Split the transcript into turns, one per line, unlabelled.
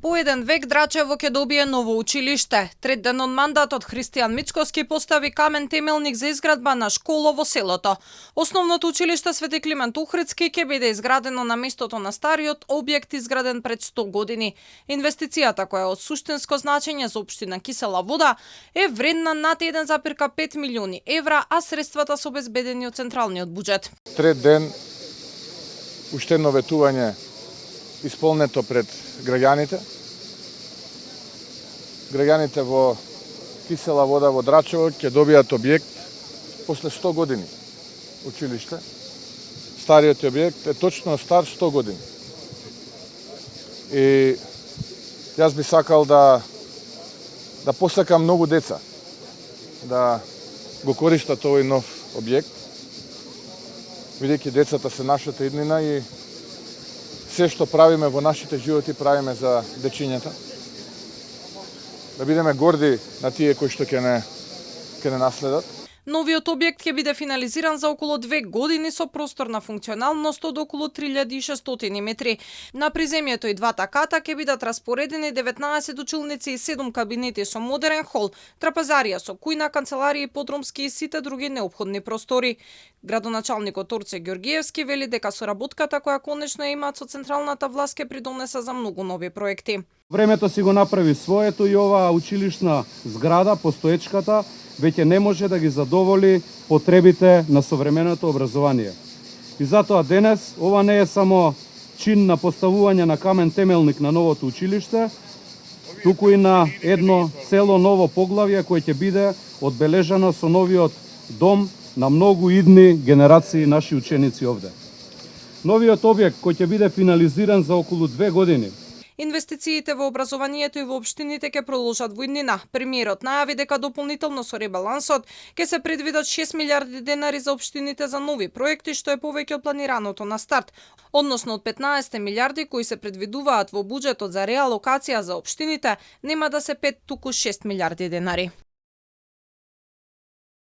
По еден век Драчево ќе добие ново училиште. Трет ден од мандатот Христијан Мицкоски постави камен темелник за изградба на школа во селото. Основното училиште Свети Климент Охридски ќе биде изградено на местото на стариот објект изграден пред 100 години. Инвестицијата, која е од суштинско значење за општина Кисела Вода, е вредна над 1,5 милиони евра, а средствата се обезбедени од централниот буџет.
Трет ден уште едно ветување исполнето пред граѓаните. Граѓаните во Кисела Вода во Драчево ќе добијат објект после 100 години училиште. Стариот објект е точно стар 100 години. И јас би сакал да посакам многу деца да го користат овој нов објект, бидејќи децата се нашата иднина и се што правиме во нашите животи правиме за дечињата. Да бидеме горди на тие кои што ќе не наследат.
Новиот објект ќе биде финализиран за околу 2 години со просторна функционалност од околу 3600 метри. На приземјето и двата ката ќе бидат распоредени 19 училници и 7 кабинети со модерен хол, трапезарија со кујна, канцеларија и подрумски и сите други неопходни простори. Градоначалникот Орце Ѓоргиевски вели дека соработката која конечно имаат со централната власт ќе придонесе за многу нови проекти.
Времето си го направи своето и оваа училишна зграда, постоечката, веќе не може да ги задоволи потребите на современото образование. И затоа денес ова не е само чин на поставување на камен темелник на новото училиште, туку и на едно цело ново поглавје кој ќе биде одбележано со новиот дом на многу идни генерации наши ученици овде. Новиот објект кој ќе биде финализиран за околу 2 години.
Инвестициите во образованието и во општините ќе продолжат во иднина. Премиерот најави дека дополнително со ребалансот ќе се предвидат 6 милиарди денари за општините за нови проекти, што е повеќе од планираното на старт. Односно од 15 милиарди кои се предвидуваат во буџетот за реалокација за општините, нема да се 5, туку 6 милиарди денари.